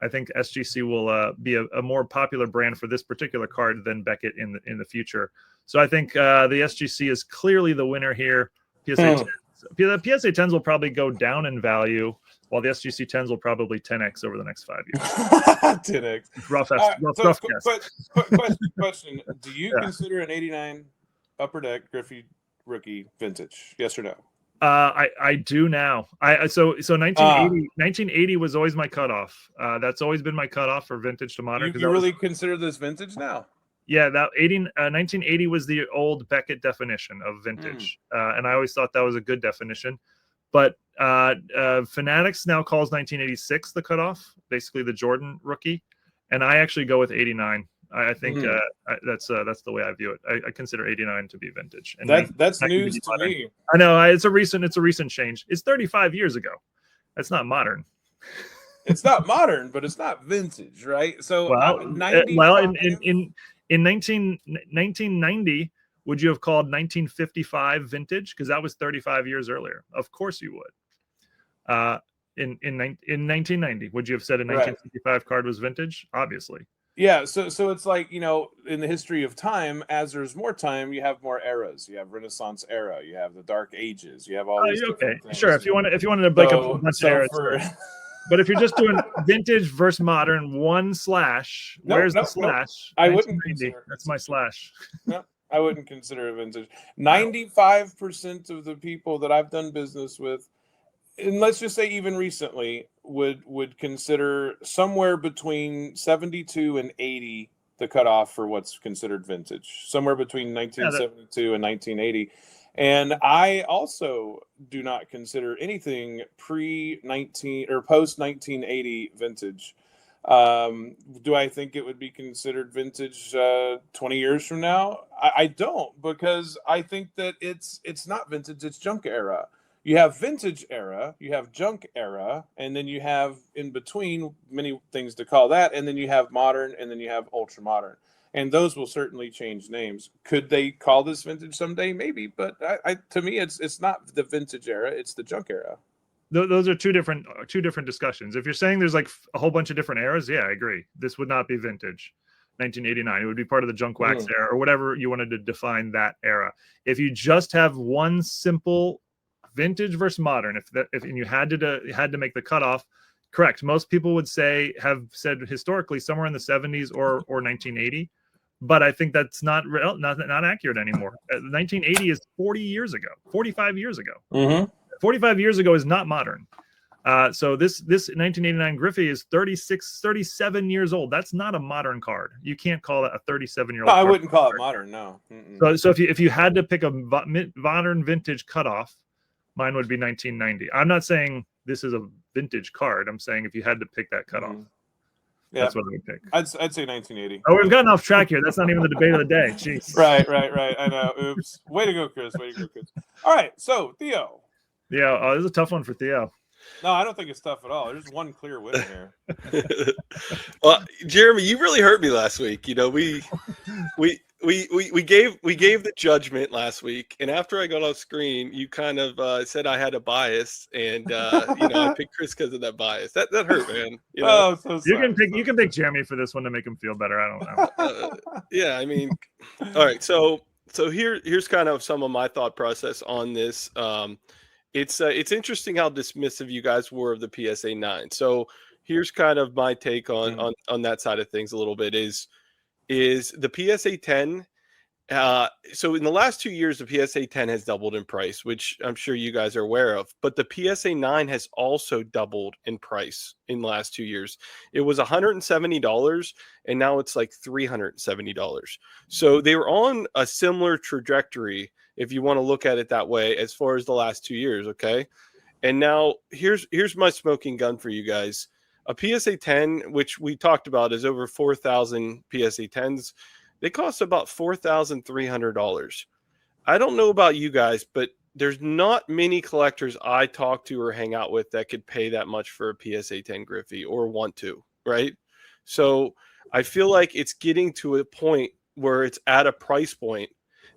SGC will be a more popular brand for this particular card than Beckett in the future. So I think the SGC is clearly the winner here. PSA 10s will probably go down in value, while the SGC 10s will probably 10x over the next 5 years. 10x. Rough guess. Question. Do you consider an 89 Upper Deck Griffey rookie vintage? Yes or no? I do now. So 1980 was always my cutoff. That's always been my cutoff for vintage to modern. You really consider this vintage now? Yeah, 1980 was the old Beckett definition of vintage, and I always thought that was a good definition. But Fanatics now calls 1986 the cutoff, basically the Jordan rookie, and I actually go with 89. I think that's the way I view it. I consider 89 to be vintage, and that's news to me. I know it's a recent change. It's 35 years ago. That's not modern. It's not modern, but it's not vintage, right? So in 1990, would you have called 1955 vintage? Because that was 35 years earlier. Of course you would. In 1990, would you have said a 1955 card was vintage? Obviously. Yeah, so it's like, in the history of time, as there's more time, you have more eras. You have Renaissance era, you have the Dark Ages, you have all these Okay, different things. sure. If you wanted to break up a bunch of eras, for but if you're just doing vintage versus modern, one slash, where's the slash? I wouldn't consider. That's my slash. No, I wouldn't consider it vintage. 95% of the people that I've done business with, and let's just say even recently, would consider somewhere between 72 and 80 the cutoff for what's considered vintage, somewhere between 1972 and 1980. And I also do not consider anything pre-19 or post-1980 vintage. Do I think it would be considered vintage 20 years from now? I don't, because I think that it's not vintage, it's junk era. You have vintage era, you have junk era, and then you have in between many things to call that, and then you have modern, and then you have ultra modern. And those will certainly change names. Could they call this vintage someday? Maybe, but to me, it's not the vintage era; it's the junk era. Those are two different discussions. If you're saying there's like a whole bunch of different eras, yeah, I agree. This would not be vintage. 1989, it would be part of the junk wax era, or whatever you wanted to define that era. If you just have one simple vintage versus modern, if you had to make the cutoff, correct. Most people would have said historically somewhere in the 70s or 1980. But I think that's not accurate anymore. 1980 is 40 years ago, 45 years ago. 45 years ago is not modern. So this 1989 Griffey is 37 years old. That's not a modern card. You can't call it a 37-year-old. No, I wouldn't call it modern. No. So if you had to pick a modern vintage cutoff, mine would be 1990. I'm not saying this is a vintage card. I'm saying if you had to pick that cutoff. Yeah, that's what I would pick. I'd say 1980. Oh, we've gotten off track here. That's not even the debate of the day. Jeez. Right. I know. Oops. Way to go, Chris. All right. So, Theo. Yeah. Oh, this is a tough one for Theo. No, I don't think it's tough at all. There's one clear winner here. Well, Jeremy, you really hurt me last week. We gave the judgment last week, and after I got off screen, you kind of said I had a bias, and I picked Chris because of that bias. That hurt, man. Oh, so sorry. You can pick Jeremy for this one to make him feel better. I don't know. Yeah, I mean, all right. So here's kind of some of my thought process on this. It's interesting how dismissive you guys were of the PSA 9. So here's kind of my take on that side of things a little bit is the PSA 10. So in the last 2 years, the PSA 10 has doubled in price, which I'm sure you guys are aware of. But the PSA 9 has also doubled in price in the last 2 years. It was $170, and now it's like $370. So they were on a similar trajectory, if you want to look at it that way, as far as the last 2 years. Okay. And now here's my smoking gun for you guys. A PSA 10, which we talked about, is over 4,000 PSA 10s. They cost about $4,300. I don't know about you guys, but there's not many collectors I talk to or hang out with that could pay that much for a PSA 10 Griffey or want to, right? So I feel like it's getting to a point where it's at a price point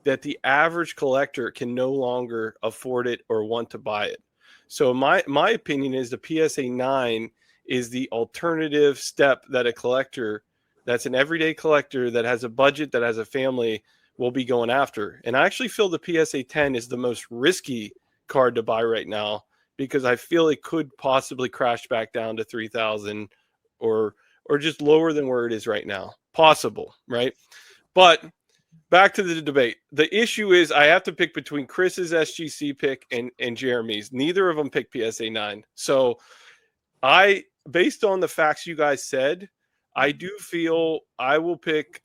that the average collector can no longer afford it or want to buy it. So my opinion is the PSA 9 is the alternative step that a collector that's an everyday collector that has a budget, that has a family, will be going after. And I actually feel the PSA 10 is the most risky card to buy right now because I feel it could possibly crash back down to 3,000 or just lower than where it is right now. Possible, right? But back to the debate. The issue is I have to pick between Chris's SGC pick and Jeremy's. Neither of them picked PSA 9. So based on the facts you guys said, I do feel I will pick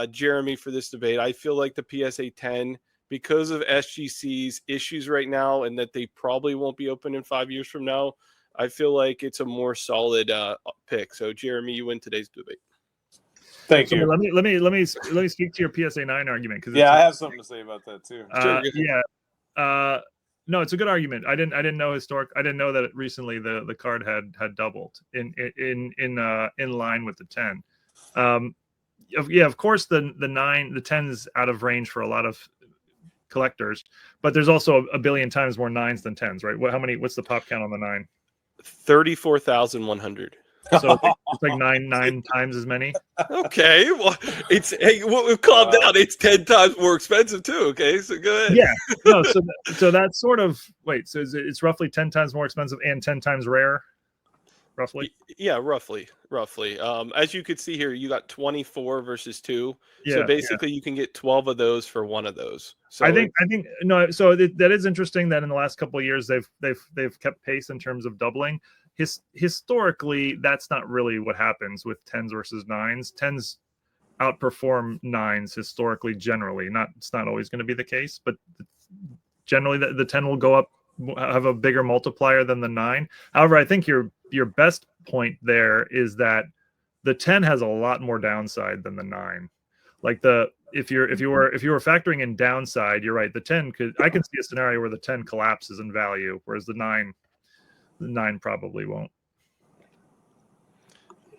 Jeremy for this debate. I feel like the PSA 10, because of SGC's issues right now and that they probably won't be open in 5 years from now, I feel like it's a more solid pick. So, Jeremy, you win today's debate. Thank you. Let me speak to your PSA 9 argument because I have something to say about that too. No, it's a good argument. I didn't know I didn't know that recently the card had doubled in line with the 10. Of course the 10 is out of range for a lot of collectors, but there's also a billion times more 9s than 10s, right? What's the pop count on the 9? 34,100. So it's like nine times as many. Okay, well, we've calmed down. It's 10 times more expensive too. Okay, so go ahead. Yeah, no. So that's sort of So it's roughly 10 times more expensive and 10 times rare, roughly. Yeah, roughly. As you could see here, you got 24 versus 2. Yeah, So basically, you can get 12 of those for one of those. So I think no. So that is interesting that in the last couple of years they've kept pace in terms of doubling. Historically, that's not really what happens with 10s versus 9s. 10s outperform 9s historically. Generally, it's not always going to be the case, but generally the 10 will go up, have a bigger multiplier than the 9. However, I think your best point there is that the 10 has a lot more downside than the 9. Like if you were factoring in downside, you're right. The 10 I can see a scenario where the 10 collapses in value, whereas the 9 probably won't.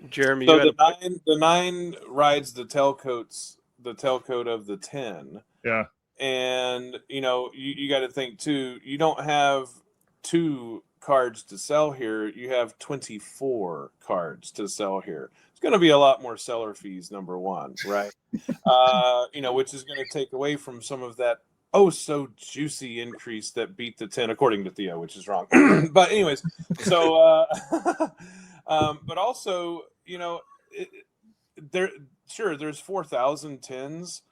Jeremy, so the 9 rides the tailcoat of the 10. Yeah. And you got to think too, you don't have 2 cards to sell here, you have 24 cards to sell here. It's going to be a lot more seller fees, number one, right? Which is going to take away from some of that so juicy increase that beat the 10, according to Theo, which is wrong. But anyways, so but also, there's 4,000 10s,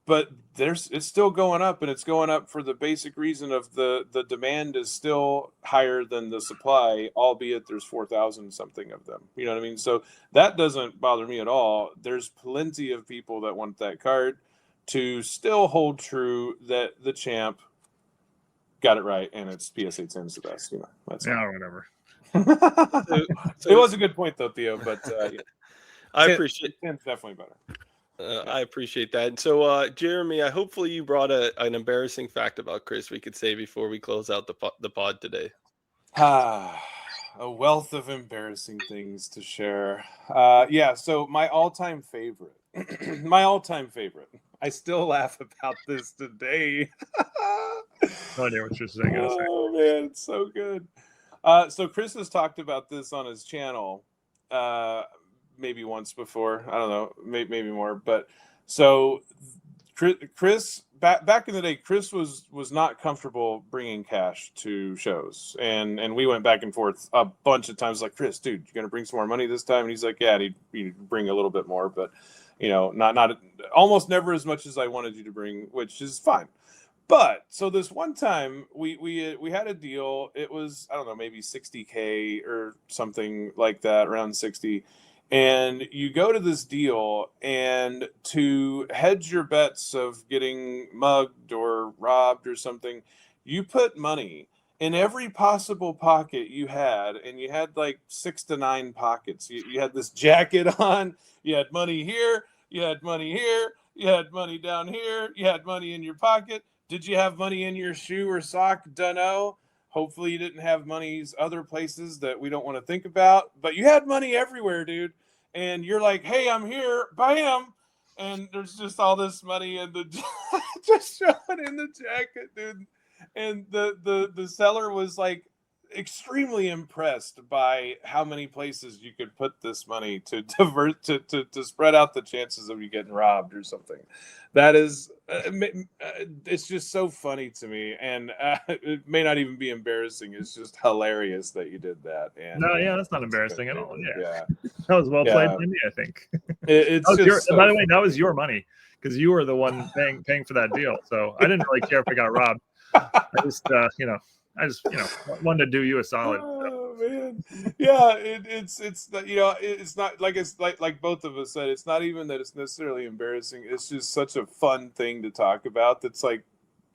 but it's still going up, and it's going up for the basic reason of the demand is still higher than the supply, albeit there's 4,000 something of them. You know what I mean? So that doesn't bother me at all. There's plenty of people that want that card to still hold true that the champ got it right, and it's PSA 10's the best. That's whatever. It was a good point though, Theo, but I appreciate 10's definitely better. I appreciate that. And so, Jeremy, hopefully you brought an embarrassing fact about Chris we could say before we close out the pod today. A wealth of embarrassing things to share. So my all-time favorite. I still laugh about this today. No idea what you're saying. Oh man, it's so good. So Chris has talked about this on his channel. Maybe once before, I don't know, maybe more. But so Chris, back in the day, Chris was not comfortable bringing cash to shows, and we went back and forth a bunch of times. Like, Chris, dude, you gonna bring some more money this time? And he's like, yeah, he'd bring a little bit more, but not almost never as much as I wanted you to bring, which is fine. But so this one time we had a deal. It was, I don't know, maybe $60K or something like that, around 60. And you go to this deal, and to hedge your bets of getting mugged or robbed or something, you put money in every possible pocket you had, and you had like 6 to 9 pockets. You had this jacket on, you had money here, you had money here, you had money down here, you had money in your pocket. Did you have money in your shoe or sock? Dunno. Hopefully you didn't have money's other places that we don't want to think about, but you had money everywhere, dude. And you're like, hey, I'm here, bam. And there's just all this money in the just showing in the jacket, dude. And the seller was like extremely impressed by how many places you could put this money to divert to spread out the chances of you getting robbed or something. That is, it's just so funny to me, and it may not even be embarrassing. It's just hilarious that you did that. And that's not embarrassing at all. Yeah. That was well played by me, I think. By the way, that was your money because you were the one paying for that deal. So I didn't really care if I got robbed. I just wanted to do you a solid. Oh man, yeah. It's not like both of us said. It's not even that it's necessarily embarrassing. It's just such a fun thing to talk about. That's like,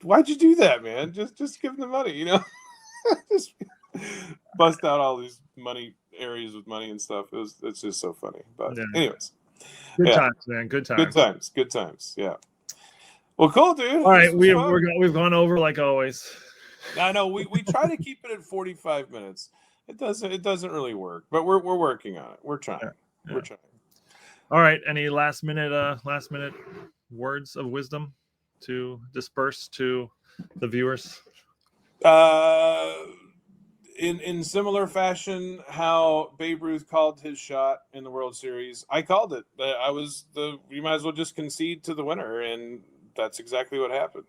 why'd you do that, man? Just give them the money, just bust out all these money areas with money and stuff. It's just so funny. But anyways, good times, man. Good times. Yeah. Well, cool, dude. All right, we've gone over like always. I know we try to keep it at 45 minutes. It doesn't really work, but we're working on it. We're trying. Yeah. We're trying. All right. Any last minute words of wisdom to disperse to the viewers? in similar fashion, how Babe Ruth called his shot in the World Series, I called it. You might as well just concede to the winner, and that's exactly what happened.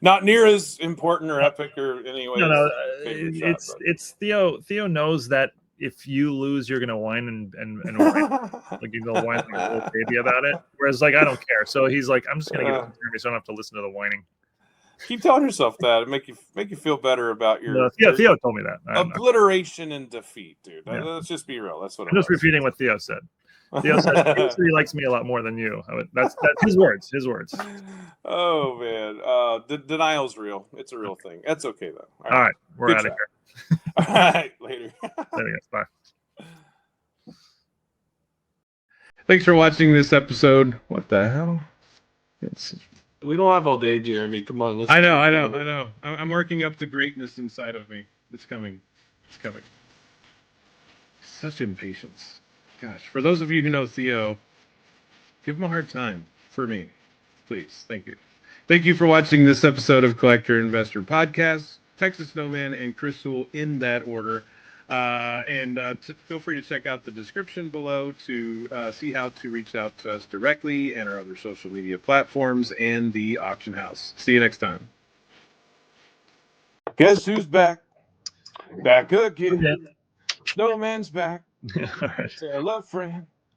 Not near as important or epic or anyway. No, it's Theo. Theo knows that if you lose, you're gonna whine and whine. Like you go whine like a little baby about it. Whereas like I don't care. So he's like, I'm just gonna give it to Jeremy, so I don't have to listen to the whining. Keep telling yourself that. Make you feel better about your. Theo told me that. Obliteration and defeat, dude. Yeah. Let's just be real. That's what I'm just repeating what Theo said. Theo said he likes me a lot more than you. That's his words. His words. Oh man, denial's real. It's a real thing. That's okay though. All right. We're out of here. All right, later. Later, guys. Bye. Thanks for watching this episode. What the hell? We don't have all day, Jeremy. Come on. I know. I'm working up the greatness inside of me. It's coming. Such impatience. Gosh, for those of you who know Theo, give him a hard time for me. Please. Thank you. Thank you for watching this episode of Collector Investor Podcast. Texas Snowman and Chris Sewall in that order. Feel free to check out the description below to see how to reach out to us directly and our other social media platforms and the auction house. See you next time. Guess who's back? Back again. Snowman's back. All right. Tell a friend.